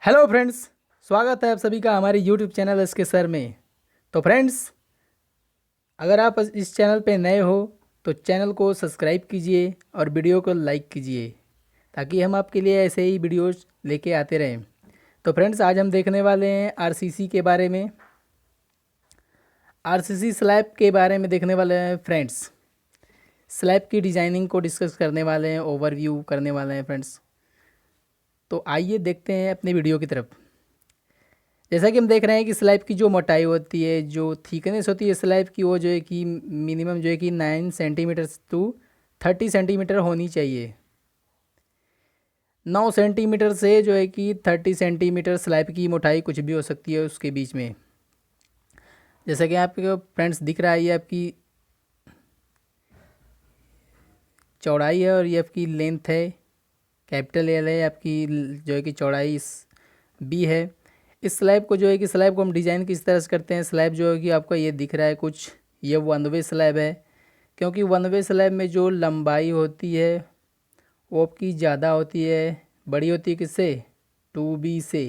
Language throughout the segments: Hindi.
हेलो फ्रेंड्स, स्वागत है आप सभी का हमारे यूट्यूब चैनल एस के सर में। तो फ्रेंड्स, अगर आप इस चैनल पे नए हो तो चैनल को सब्सक्राइब कीजिए और वीडियो को लाइक कीजिए ताकि हम आपके लिए ऐसे ही वीडियोस लेके आते रहें। तो फ्रेंड्स, आज हम देखने वाले हैं आरसीसी के बारे में। आरसीसी स्लैब के बारे में देखने वाले हैं फ्रेंड्स। स्लैब की डिज़ाइनिंग को डिस्कस करने वाले हैं, ओवरव्यू करने वाले हैं फ्रेंड्स। तो आइए देखते हैं अपने वीडियो की तरफ। जैसा कि हम देख रहे हैं कि स्लैब की जो मोटाई होती है, जो थिकनेस होती है स्लैब की, वो जो है कि मिनिमम जो है कि 9 सेंटीमीटर टू 30 सेंटीमीटर होनी चाहिए। 9 सेंटीमीटर से जो है कि 30 सेंटीमीटर स्लैब की मोटाई कुछ भी हो सकती है उसके बीच में। जैसा कि आपको फ्रेंड्स दिख रहा है, ये आपकी चौड़ाई है और ये आपकी लेंथ है। कैपिटल एल है आपकी, जो है कि चौड़ाई इस बी है। इस स्लैब को जो है कि स्लैब को हम डिज़ाइन किस तरह से करते हैं। स्लैब जो है कि आपका ये दिख रहा है कुछ, ये वन वे स्लैब है। क्योंकि वन वे स्लैब में जो लंबाई होती है वो आपकी ज़्यादा होती है, बड़ी होती है किससे, 2b से,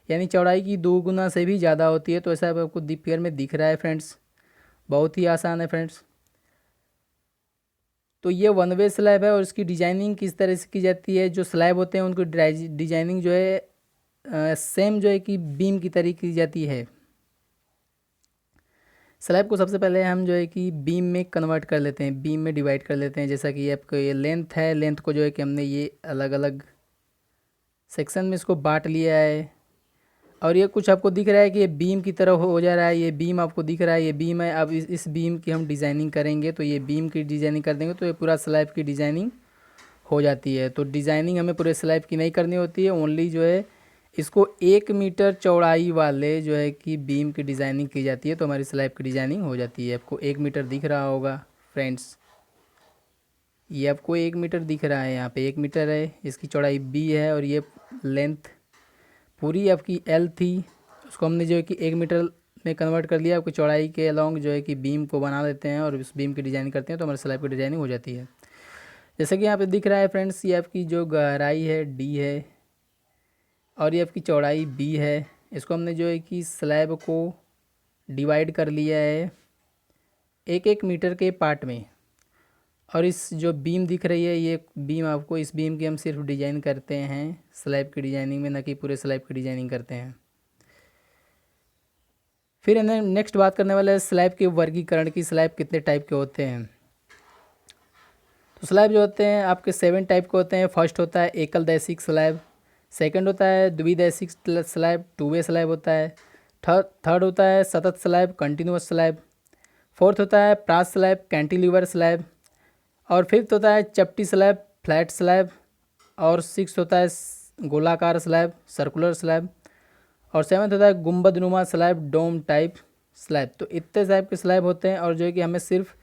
यानी चौड़ाई की 2 गुना से भी ज़्यादा होती है। तो ऐसा आपको फिगर में दिख रहा है फ्रेंड्स, बहुत ही आसान है फ्रेंड्स। तो ये वन वे स्लैब है और इसकी डिज़ाइनिंग किस तरह से की जाती है। जो स्लैब होते हैं उनकी डिज़ाइनिंग जो है सेम जो है कि बीम की तरीके की जाती है। स्लैब को सबसे पहले हम जो है कि बीम में कन्वर्ट कर लेते हैं, बीम में डिवाइड कर लेते हैं। जैसा कि ये आपको ये लेंथ है, लेंथ को जो है कि हमने ये अलग अलग सेक्शन में इसको बांट लिया है। और ये कुछ आपको दिख रहा है कि ये बीम की तरह हो जा रहा है। ये बीम आपको दिख रहा है, ये बीम है। अब इस बीम की हम डिज़ाइनिंग करेंगे, तो ये बीम की डिज़ाइनिंग कर देंगे तो ये पूरा स्लैब की डिज़ाइनिंग हो जाती है। तो डिज़ाइनिंग हमें पूरे स्लैब की नहीं करनी होती है, ओनली जो है इसको 1 मीटर चौड़ाई वाले जो है कि बीम की डिज़ाइनिंग की जाती है, तो हमारी स्लैब की डिज़ाइनिंग हो जाती है। आपको 1 मीटर दिख रहा होगा फ्रेंड्स, ये आपको 1 मीटर दिख रहा है, यहाँ पे 1 मीटर है, इसकी चौड़ाई बी है और ये लेंथ पूरी आपकी एल थी, उसको हमने जो है कि 1 मीटर में कन्वर्ट कर लिया। आपकी चौड़ाई के अलॉन्ग जो है कि बीम को बना देते हैं और उस बीम की डिज़ाइनिंग करते हैं, तो हमारे स्लैब की डिज़ाइनिंग हो जाती है। जैसे कि यहाँ पे दिख रहा है फ्रेंड्स, ये आपकी जो गहराई है डी है और ये आपकी चौड़ाई बी है। इसको हमने जो है कि स्लैब को डिवाइड कर लिया है 1-1 मीटर के पार्ट में। और इस जो बीम दिख रही है, ये बीम आपको, इस बीम की हम सिर्फ डिज़ाइन करते हैं स्लैब की डिज़ाइनिंग में, ना कि पूरे स्लैब की डिज़ाइनिंग करते हैं। फिर हमने नेक्स्ट बात करने वाले हैं स्लैब के वर्गीकरण की। स्लैब कितने टाइप के होते हैं। तो स्लैब जो होते हैं आपके 7 टाइप के होते हैं। फर्स्ट होता है एकल दैशिक स्लैब, सेकंड होता है द्विदैशिक स्लैब, 2 वे स्लैब होता है। थर्ड होता है सतत स्लैब, कंटिन्यूस स्लैब। फोर्थ होता है प्रास स्लैब, कैंटिलीवर स्लैब। और फिफ्थ होता है चपटी स्लैब, फ्लैट स्लैब। और सिक्स होता है गोलाकार स्लैब, सर्कुलर स्लैब। और सेवन्थ होता है गुंबद नुमा स्लैब, डोम टाइप स्लैब। तो इतने टाइप के स्लैब होते हैं। और जो है कि हमें सिर्फ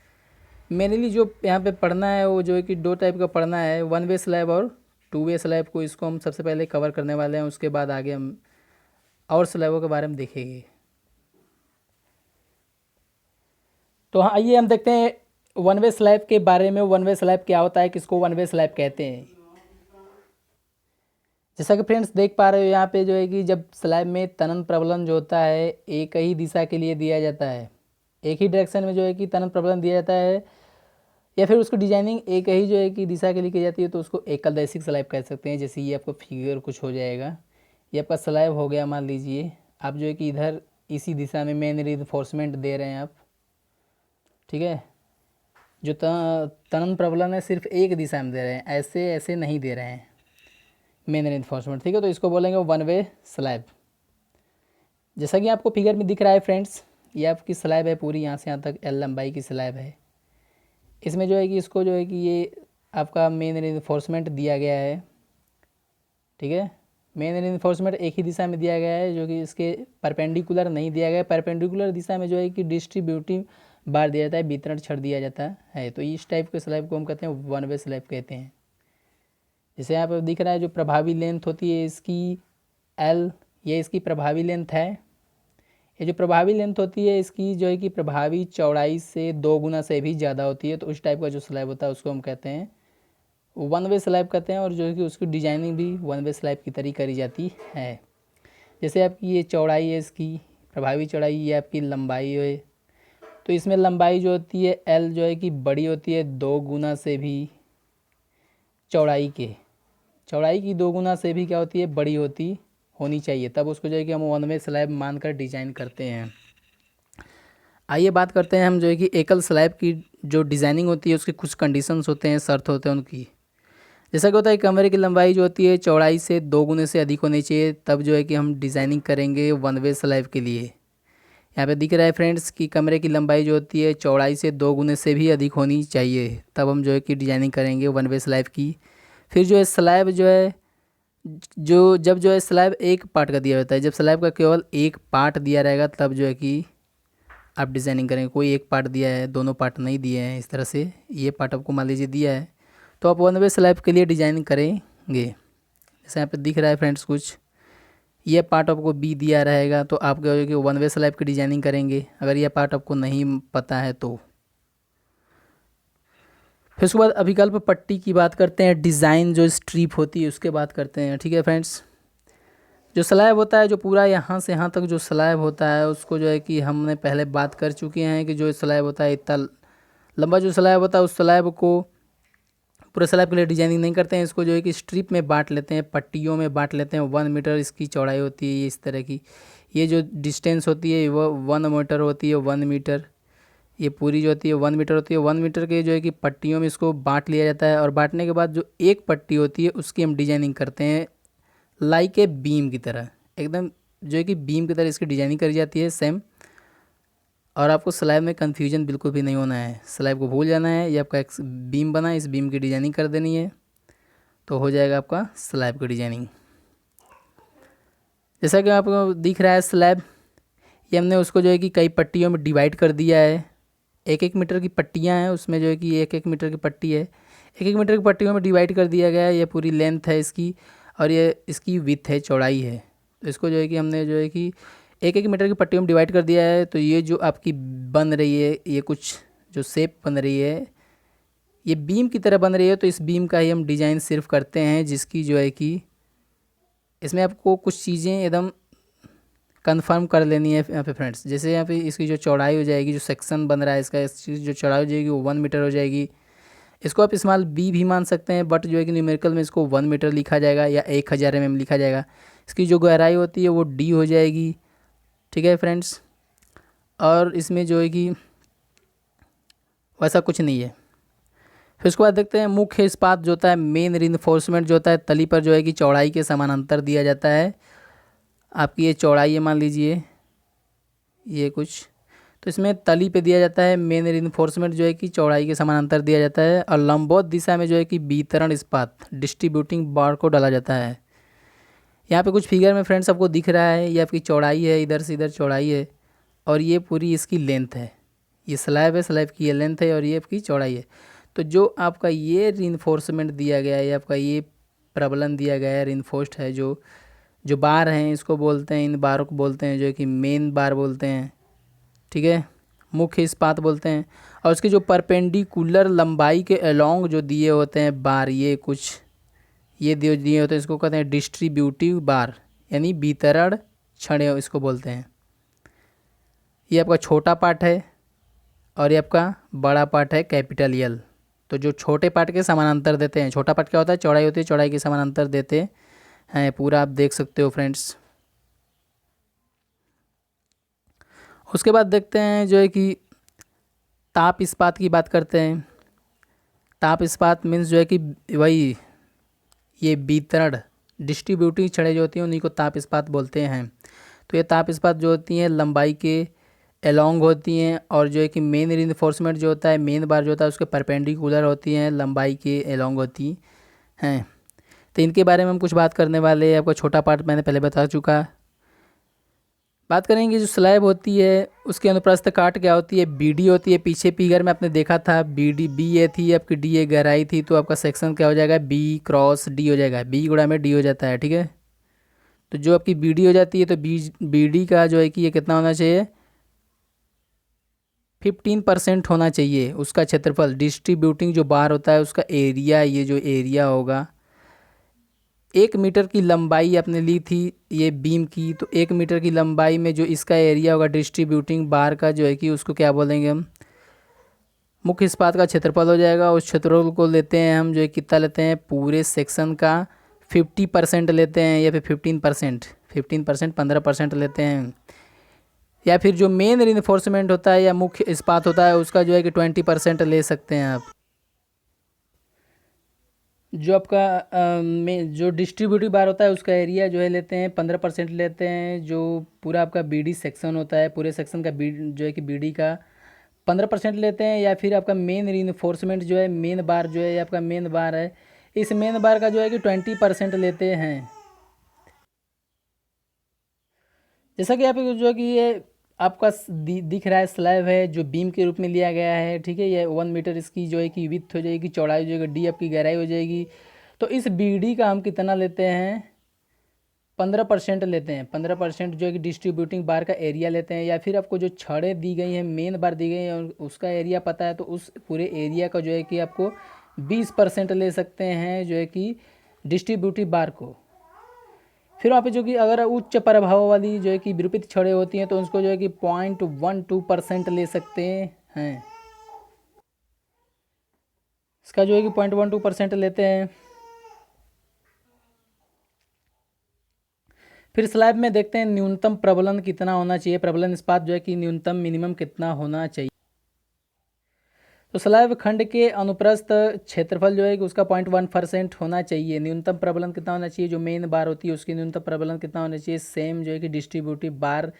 मेनली जो यहाँ पे पढ़ना है वो जो है कि 2 टाइप का पढ़ना है, 1 वे स्लैब और 2 वे स्लैब को। इसको हम सबसे पहले कवर करने वाले हैं, उसके बाद आगे हम और स्लैबों के बारे में देखेंगे। तो हाँ, आइए हम देखते हैं 1 वे स्लैब के बारे में। 1 वे स्लैब क्या होता है, किसको 1 वे स्लैब कहते हैं। जैसा कि फ्रेंड्स देख पा रहे हो यहाँ पे जो है कि जब स्लैब में तनन प्रबलन जो होता है एक ही दिशा के लिए दिया जाता है, एक ही डायरेक्शन में जो है कि तनन प्रबलन दिया जाता है, या फिर उसको डिजाइनिंग एक ही जो है कि दिशा के लिए की जाती है, तो उसको एकल दैशिक स्लैब कह सकते हैं। जैसे ये आपको फिगर कुछ हो जाएगा, ये आपका स्लैब हो गया। मान लीजिए आप जो है कि इधर इसी दिशा में मेन रिइंफोर्समेंट दे रहे हैं आप, ठीक है। जो तनन प्रबलन है सिर्फ एक दिशा में दे रहे हैं, ऐसे ऐसे नहीं दे रहे हैं मेन रिइंफोर्समेंट, ठीक है। तो इसको बोलेंगे 1 वे स्लैब। जैसा कि आपको फिगर में दिख रहा है फ्रेंड्स, ये आपकी स्लैब है पूरी, यहाँ से यहाँ तक एल लंबाई की स्लैब है। इसमें जो है कि इसको जो है कि ये आपका मेन रिइंफोर्समेंट दिया गया है, ठीक है। मेन रिइंफोर्समेंट एक ही दिशा में दिया गया है, जो कि इसके परपेंडिकुलर नहीं दिया गया है। परपेंडिकुलर दिशा में जो है कि डिस्ट्रीब्यूटिव बार दिया जाता है, वितरण छड़ दिया जाता है। तो इस टाइप के स्लैब को हम कहते हैं 1 वे स्लैब कहते हैं। जैसे यहाँ पर दिख रहा है जो प्रभावी लेंथ होती है इसकी एल, ये इसकी प्रभावी लेंथ है। ये जो प्रभावी लेंथ होती है इसकी जो है कि प्रभावी चौड़ाई से 2 गुना से भी ज़्यादा होती है। तो उस टाइप का जो स्लैब होता है उसको हम कहते हैं 1 वे स्लैब कहते हैं। और जो है कि उसकी डिजाइनिंग भी 1 वे स्लैब की तरीके करी जाती है। जैसे आपकी ये चौड़ाई है, इसकी प्रभावी चौड़ाई, ये आपकी लंबाई है। तो इसमें लंबाई जो होती है एल जो है कि बड़ी होती है 2 गुना से भी चौड़ाई की 2 गुना से भी क्या होती है, बड़ी होनी चाहिए, तब उसको जो है कि हम वन वे स्लैब मानकर डिज़ाइन करते हैं। आइए बात करते हैं हम जो है कि एकल स्लैब की जो डिज़ाइनिंग होती है उसके कुछ कंडीशंस होते हैं, शर्त होते हैं उनकी। जैसा कि होता है कमरे की लंबाई जो होती है चौड़ाई से 2 गुने से अधिक होनी चाहिए, तब जो है कि हम डिज़ाइनिंग करेंगे वन वे स्लैब के लिए। यहाँ पे दिख रहा है फ्रेंड्स कि कमरे की लंबाई जो होती है चौड़ाई से 2 गुने से भी अधिक होनी चाहिए, तब हम जो है कि डिज़ाइनिंग करेंगे वन वे स्लैब की। फिर जो है स्लैब जो है जब जो है स्लैब एक पार्ट का दिया होता है, जब स्लैब का केवल एक पार्ट दिया रहेगा तब जो है कि आप डिज़ाइनिंग करेंगे। कोई एक पार्ट दिया है, दोनों पार्ट नहीं दिए हैं, इस तरह से ये पार्ट आपको मान लीजिए दिया है, तो आप वन वे स्लैब के लिए डिज़ाइनिंग करेंगे। जैसे यहाँ पे दिख रहा है फ्रेंड्स कुछ, ये पार्ट आपको बी दिया रहेगा तो आप क्या होगा कि वन वे स्लैब की डिज़ाइनिंग करेंगे, अगर ये पार्ट आपको नहीं पता है तो। फिर उसके बाद अभिकल्प पट्टी की बात करते हैं, डिज़ाइन जो स्ट्रिप होती है उसके बात करते हैं। ठीक है फ्रेंड्स, जो स्लैब होता है जो पूरा यहाँ से यहाँ तक जो स्लैब होता है उसको जो है कि हमने पहले बात कर चुके हैं कि जो स्लैब होता है इतना लंबा जो स्लैब होता है उस स्लैब को पूरे स्लैब के लिए डिजाइनिंग नहीं करते हैं, इसको जो है कि स्ट्रिप में बांट लेते हैं, पट्टियों में बांट लेते हैं। 1 मीटर इसकी चौड़ाई होती है, ये इस तरह की, ये जो डिस्टेंस होती है वो 1 मीटर होती है, 1 मीटर, ये पूरी जो होती है 1 मीटर होती है। 1 मीटर के जो है कि पट्टियों में इसको बांट लिया जाता है, और बांटने के बाद जो एक पट्टी होती है उसकी हम डिजाइनिंग करते हैं लाइक ए बीम की तरह, एकदम जो है कि बीम की तरह इसकी डिजाइनिंग करी जाती है सेम। और आपको स्लैब में कन्फ्यूजन बिल्कुल भी नहीं होना है, स्लैब को भूल जाना है, ये आपका एक बीम बना है, इस बीम की डिजाइनिंग कर देनी है तो हो जाएगा आपका स्लैब की डिजाइनिंग। जैसा कि आपको दिख रहा है स्लैब, ये हमने उसको जो है कि कई पट्टियों में डिवाइड कर दिया है। 1-1 मीटर की पट्टियाँ हैं, उसमें जो है कि 1-1 मीटर की पट्टी है, 1-1 मीटर की पट्टियों में डिवाइड कर दिया गया है। ये पूरी लेंथ है इसकी, और ये इसकी विड्थ है, चौड़ाई है। तो इसको जो है कि हमने जो है कि 1-1 मीटर की पट्टियों में डिवाइड कर दिया है। तो ये जो आपकी बन रही है, ये कुछ जो शेप बन रही है ये बीम की तरह बन रही है, तो इस बीम का ही हम डिज़ाइन सिर्फ करते हैं, जिसकी जो है कि इसमें आपको कुछ चीज़ें एकदम कंफर्म कर लेनी है यहाँ पे फ्रेंड्स। जैसे यहाँ पे इसकी जो चौड़ाई हो जाएगी, जो सेक्शन बन रहा है इसका, इसकी जो चौड़ाई हो जाएगी वो 1 मीटर हो जाएगी। इसको आप स्मॉल बी भी मान सकते हैं, बट जो है कि न्यूमेरिकल में इसको 1 मीटर लिखा जाएगा या 1000 mm लिखा जाएगा। इसकी जो गहराई होती है वो डी हो जाएगी। ठीक है फ्रेंड्स, और इसमें जो है कि वैसा कुछ नहीं है। फिर उसके बाद देखते हैं मुख्य इस्पात जो होता है, मेन रिइंफोर्समेंट जो होता है, तली पर जो है कि चौड़ाई के समानांतर दिया जाता है। आपकी ये चौड़ाई है मान लीजिए ये कुछ, तो इसमें तली पे दिया जाता है मेन रिइंफोर्समेंट जो है कि चौड़ाई के समानांतर दिया जाता है, और लंबवत दिशा में जो है कि वितरण इस्पात डिस्ट्रीब्यूटिंग बार को डाला जाता है। यहाँ पे कुछ फिगर में फ्रेंड्स आपको दिख रहा है, ये आपकी चौड़ाई है, इधर से इधर चौड़ाई है, और ये पूरी इसकी लेंथ है। ये स्लैब है, स्लैब की ये लेंथ है, और ये आपकी चौड़ाई है। तो जो आपका ये रिइंफोर्समेंट दिया गया है, आपका ये प्रबलन दिया गया है, रिइंफोर्स्ड है, जो बार हैं इसको बोलते हैं, इन बारों को बोलते हैं जो है कि मेन बार बोलते हैं। ठीक है, मुख्य इस्पात बोलते हैं। और उसके जो परपेंडिकुलर लंबाई के अलोंग जो दिए होते हैं बार, ये कुछ ये दिए होते हैं, इसको कहते हैं डिस्ट्रीब्यूटिव बार, यानी वितरण छड़ें इसको बोलते हैं। ये आपका छोटा पार्ट है और ये आपका बड़ा पार्ट है कैपिटल यल। तो जो छोटे पार्ट के समानांतर देते हैं, छोटा पार्ट क्या होता है, चौड़ाई होती है, चौड़ाई के समानांतर देते हैं, पूरा आप देख सकते हो फ्रेंड्स। उसके बाद देखते हैं जो है कि ताप इस्पात की बात करते हैं। ताप इस्पात मीन्स जो है कि वही ये वितरण डिस्ट्रीब्यूटिंग छड़ें जो होती हैं उन्हीं को ताप इस्पात बोलते हैं। तो ये ताप इस्पात जो होती हैं लंबाई के एलोंग होती हैं, और जो है कि मेन रिइंफोर्समेंट जो होता है, मेन बार जो होता है उसके परपेंडिकुलर होती हैं, लंबाई के एलोंग होती हैं। तो इनके बारे में हम कुछ बात करने वाले हैं। आपको छोटा पार्ट मैंने पहले बता चुका। बात करेंगे जो स्लैब होती है उसके अनुप्रस्थ काट क्या होती है, बीडी होती है। पीछे फिगर में आपने देखा था बीडी, बी ये थी आपकी, डी ए गहराई थी, तो आपका सेक्शन क्या हो जाएगा, बी क्रॉस डी हो जाएगा, बी गुणा में डी हो जाता है। ठीक है, तो जो आपकी बीडी हो जाती है तो बीडी का जो है कि ये कितना होना चाहिए, 15% होना चाहिए उसका क्षेत्रफल। डिस्ट्रीब्यूटिंग जो बार होता है उसका एरिया, ये जो एरिया होगा 1 मीटर की लंबाई आपने ली थी ये बीम की, तो 1 मीटर की लंबाई में जो इसका एरिया होगा डिस्ट्रीब्यूटिंग बार का जो है कि उसको क्या बोलेंगे हम, मुख्य इस्पात का क्षेत्रफल हो जाएगा। उस क्षेत्रफल को लेते हैं हम जो है कितना लेते हैं, पूरे सेक्शन का 50% लेते हैं या फिर 15%, 15%, 15% लेते हैं। या फिर जो मेन रिइंफोर्समेंट होता है या मुख्य इस्पात होता है उसका जो है कि 20% ले सकते हैं आप। जो आपका में जो डिस्ट्रीब्यूटिव बार होता है उसका एरिया जो है लेते हैं 15% लेते हैं। जो पूरा आपका बीडी सेक्शन होता है, पूरे सेक्शन का बी जो है कि बीडी का 15% लेते हैं। या फिर आपका मेन रीइंफोर्समेंट जो है, मेन बार जो है आपका मेन बार है, इस मेन बार का जो है कि 20% लेते हैं। जैसा कि आप जो है कि ये आपका दिख रहा है स्लैब है जो बीम के रूप में लिया गया है, ठीक है। ये 1 मीटर इसकी जो है कि विड्थ हो जाएगी, चौड़ाई हो जाएगी, डी आपकी गहराई हो जाएगी। तो इस बीडी का हम कितना लेते हैं, 15% लेते हैं। 15% जो है कि डिस्ट्रीब्यूटिंग बार का एरिया लेते हैं। या फिर आपको जो छड़ें दी गई हैं, मेन बार दी गई है और उसका एरिया पता है, तो उस पूरे एरिया का जो है कि आपको 20% ले सकते हैं जो है कि डिस्ट्रीब्यूटिव बार को। फिर वहाँ पे जो कि अगर उच्च प्रभाव वाली जो है कि विरूपित छड़ें होती हैं तो उसको जो है कि 0.12% ले सकते हैं। इसका जो है कि 0.12% लेते हैं। फिर स्लैब में देखते हैं न्यूनतम प्रबलन कितना होना चाहिए, प्रबलन इस्पात जो है कि न्यूनतम मिनिमम कितना होना चाहिए। तो स्लैब खंड के अनुप्रस्थ क्षेत्रफल जो है कि उसका 0.1% होना चाहिए। न्यूनतम प्रबलन कितना होना चाहिए, जो मेन बार होती है उसकी न्यूनतम प्रबलन कितना होना चाहिए, सेम जो है कि डिस्ट्रीब्यूटिव बार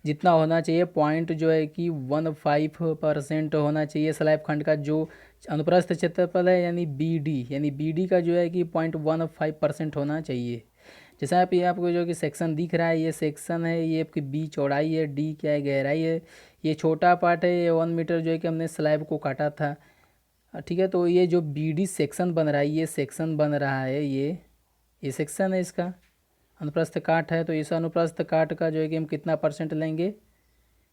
जितना होना चाहिए, पॉइंट जो है कि 15% होना चाहिए। स्लैब खंड का जो अनुप्रस्थ क्षेत्रफल है यानी बी डी का जो है कि 0.15% होना चाहिए। जैसे आप ये आपको जो कि सेक्शन दिख रहा है, ये सेक्शन है, ये आपकी बी चौड़ाई है, डी क्या है गहराई है, ये छोटा पार्ट है, ये 1 मीटर जो है कि हमने स्लैब को काटा था, ठीक है। तो ये जो बी डी सेक्शन बन रहा है, ये सेक्शन बन रहा है, ये सेक्शन है, इसका अनुप्रस्थ काट है। तो इस अनुप्रस्थ काट का जो है कि हम कितना परसेंट लेंगे,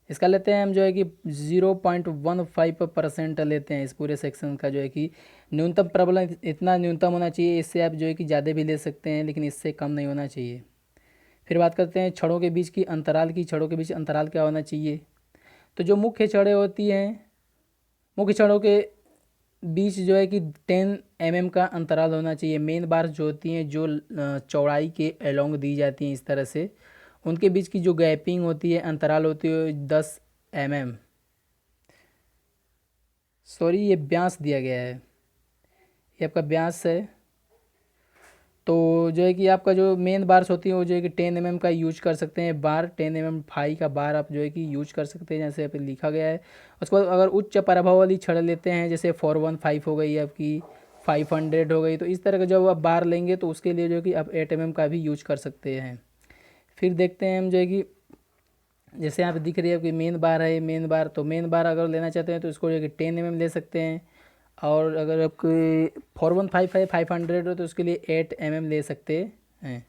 इसका लेते हैं हम जो है कि 0.15% लेते हैं। इस पूरे सेक्शन का जो है कि न्यूनतम प्रबलन इतना न्यूनतम होना चाहिए। इससे आप जो है कि ज़्यादा भी ले सकते हैं लेकिन इससे कम नहीं होना चाहिए। फिर बात करते हैं छड़ों के बीच की अंतराल की। छड़ों के बीच अंतराल क्या होना चाहिए, तो जो मुख्य छड़ें होती हैं, मुख्य छड़ों के बीच जो है कि 10 mm का अंतराल होना चाहिए। मेन बार जो होती हैं जो चौड़ाई के अलोंग दी जाती हैं इस तरह से, उनके बीच की जो गैपिंग होती है, अंतराल होती है 10 mm। सॉरी, ये व्यास दिया गया है, ये आपका व्यास है। तो जो है कि आपका जो मेन बार्स होती है वो जो है कि 10 mm का यूज कर सकते हैं बार, 10 mm फाई का बार आप जो है कि यूज कर सकते हैं, जैसे यहाँ पे लिखा गया है। उसके बाद अगर उच्च प्रभाव वाली छड़ लेते हैं, जैसे 415 हो गई आपकी, 500 हो गई, तो इस तरह का जब आप बार लेंगे तो उसके लिए जो है कि आप 8 mm का भी यूज कर सकते हैं। फिर देखते हैं हम जो है कि जैसे यहाँ पे दिख रही है कि मेन बार है, मेन बार, तो मेन बार अगर लेना चाहते हैं तो इसको जो है कि 10 mm ले सकते हैं। और अगर आपके 415 है, 500 हो, तो उसके लिए 8 mm ले सकते हैं।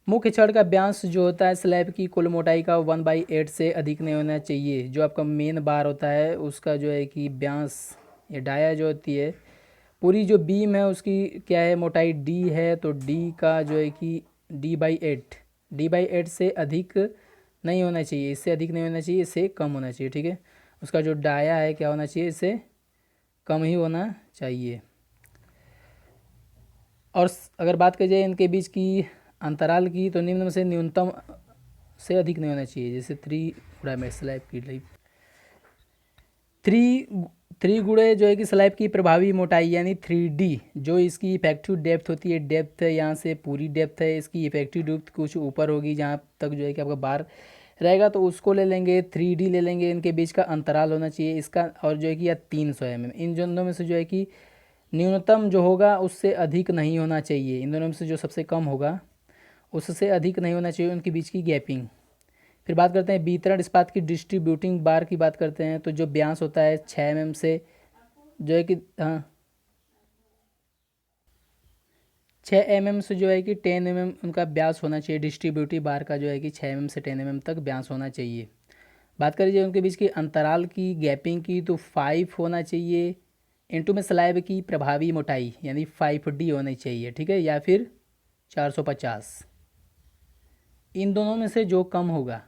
मुख्य छड़ का व्यास जो होता है स्लैब की कुल मोटाई का 1/8 से अधिक नहीं होना चाहिए। जो आपका मेन बार होता है उसका जो है कि व्यास, ये डाया जो होती है, पूरी जो बीम है उसकी क्या है, मोटाई d है, तो d का जो है कि d/8 से अधिक नहीं होना चाहिए, इससे अधिक नहीं होना चाहिए, इससे कम होना चाहिए, ठीक है। उसका जो डाया है क्या होना चाहिए, इससे कम ही होना चाहिए। और अगर बात की जाए इनके बीच की अंतराल की, तो निम्न में से न्यूनतम से अधिक नहीं होना चाहिए। जैसे 3 गुणा में स्लैब की लाइफ 3 गुणे जो है कि स्लैब की प्रभावी मोटाई यानी 3D, जो इसकी इफेक्टिव डेप्थ होती है, डेप्थ है यहाँ से पूरी डेप्थ है, इसकी इफेक्टिव डेप्थ कुछ ऊपर होगी जहाँ तक जो है कि आपका बार रहेगा, तो उसको ले लेंगे, 3D ले लेंगे। इनके बीच का अंतराल होना चाहिए इसका, और जो है कि या 300 mm। इन दोनों में से जो है कि न्यूनतम जो होगा उससे अधिक नहीं होना चाहिए। इन दोनों में से जो सबसे कम होगा उससे अधिक नहीं होना चाहिए उनके बीच की गैपिंग। फिर बात करते हैं वितरण इस्पात की डिस्ट्रीब्यूटिंग बार की बात करते हैं। तो जो व्यास होता है 6 mm से जो है कि 6 mm से जो है कि 10 mm उनका व्यास होना चाहिए। डिस्ट्रीब्यूटिव बार का जो है कि 6 mm से 10 mm तक व्यास होना चाहिए। बात करिए उनके बीच की अंतराल की, गैपिंग की, तो 5 होना चाहिए इनटू में स्लैब की प्रभावी मोटाई यानी 5D होनी चाहिए, ठीक है, या फिर 450। इन दोनों में से जो कम होगा,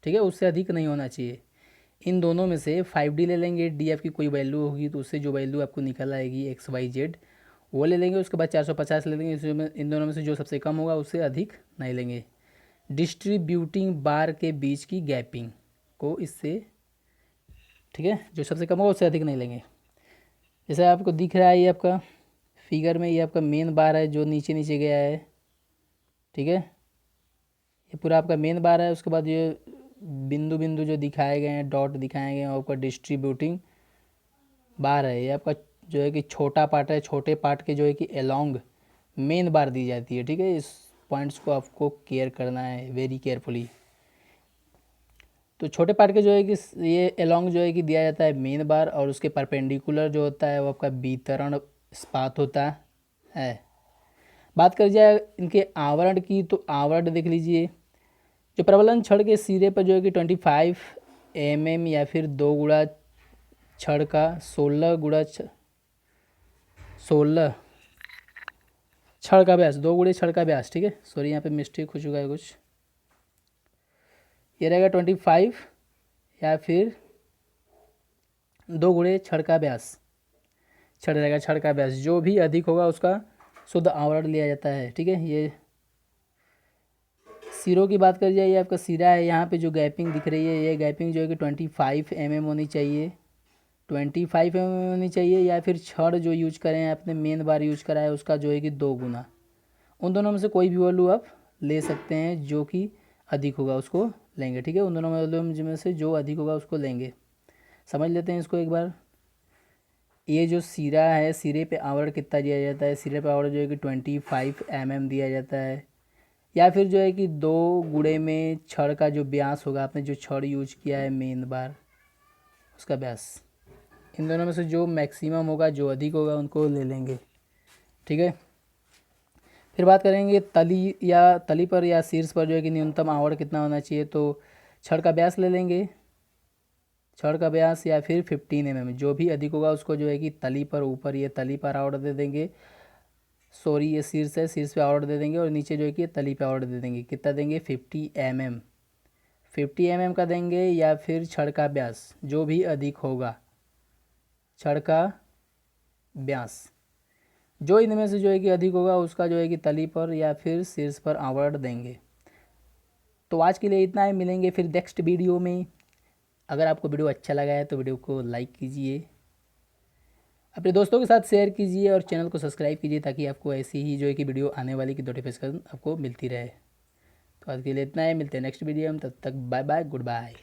ठीक है, उससे अधिक नहीं होना चाहिए। इन दोनों में से 5D ले लेंगे, DF की कोई वैल्यू होगी तो उससे जो वैल्यू आपको निकल आएगी XYZ वो ले लेंगे। उसके बाद 450 ले लेंगे। इसमें इन दोनों में से जो सबसे कम होगा उससे अधिक नहीं लेंगे। डिस्ट्रीब्यूटिंग बार के बीच की गैपिंग को इससे, ठीक है, जो सबसे कम होगा उससे अधिक नहीं लेंगे। जैसे आपको दिख रहा है ये आपका फिगर में, ये आपका मेन बार है जो नीचे नीचे गया है, ठीक है, ये पूरा आपका मेन बार है। उसके बाद ये बिंदु बिंदु जो दिखाए गए हैं, डॉट दिखाए गए हैं, आपका डिस्ट्रीब्यूटिंग बार है। ये आपका जो है कि छोटा पार्ट है, छोटे पार्ट के जो है कि अलोंग मेन बार दी जाती है, ठीक है। इस पॉइंट्स को आपको केयर करना है वेरी केयरफुली। तो छोटे पार्ट के जो है कि ये अलोंग जो है कि दिया जाता है मेन बार, और उसके परपेंडिकुलर जो होता है वो आपका वितरण स्पात होता है। बात कर जाए इनके आवरण की, तो आवरण देख लीजिए। जो प्रबलन छड़ के सिरे पर जो है कि 25 mm या फिर 2 गुणा छड़ का 16 गुणा 16 छड़ का व्यास, 2 गुणे छड़ का व्यास, ठीक है, सॉरी यहाँ पे मिस्टेक हो चुका है कुछ। ये रहेगा 25 या फिर 2 गुणे छड़ का व्यास, छड़ रहेगा छड़ का व्यास। जो भी अधिक होगा उसका शुद्ध आवरण लिया जाता है, ठीक है। ये सिरों की बात कर जाए, ये आपका सिरा है, यहाँ पे जो गैपिंग दिख रही है ये गैपिंग जो है कि 25 mm होनी चाहिए, 25 mm होनी चाहिए, या फिर छड़ जो यूज करें आपने मेन बार यूज करा है उसका जो है कि 2 गुना। उन दोनों में से कोई भी वैल्यू आप ले सकते हैं, जो कि अधिक होगा उसको लेंगे, ठीक है। उन दोनों वैल्यू में से जो अधिक होगा उसको लेंगे। समझ लेते हैं इसको एक बार। ये जो सिरा है, सिरे पे आवरण कितना दिया जाता है, सिरे पे आवरण जो है कि 25 mm दिया जाता है, या फिर जो है कि 2 गुणे में छड़ का जो व्यास होगा, आपने जो छड़ यूज किया है मेन बार उसका व्यास। इन दोनों में से जो मैक्सिमम होगा, जो अधिक होगा उनको ले लेंगे, ठीक है। फिर बात करेंगे तली या तली पर या शीर्ष पर जो है कि न्यूनतम आवरण कितना होना चाहिए। तो छड़ का व्यास ले लेंगे, छड़ का व्यास, या फिर 15 mm। जो भी अधिक होगा उसको जो है कि तली पर, ऊपर ये तली पर आवरण दे देंगे, सॉरी ये शीर्ष है, शीर्ष पे आवरण दे देंगे, और नीचे जो है कि तली पे आवरण दे देंगे। कितना देंगे, 50 mm, 50 mm का देंगे, या फिर छड़ का व्यास जो भी अधिक होगा, छड़ का व्यास जो इनमें से जो है कि अधिक होगा उसका जो है कि तली पर या फिर शीर्ष पर आवरण देंगे। तो आज के लिए इतना ही, मिलेंगे फिर नेक्स्ट वीडियो में। अगर आपको वीडियो अच्छा लगा है तो वीडियो को लाइक कीजिए, अपने दोस्तों के साथ शेयर कीजिए, और चैनल को सब्सक्राइब कीजिए ताकि आपको ऐसी ही जो है कि वीडियो आने वाली की नोटिफिकेशन आपको मिलती रहे। तो आज के लिए इतना ही, मिलते हैं नेक्स्ट वीडियो में, तब तक बाय बाय, गुड बाय।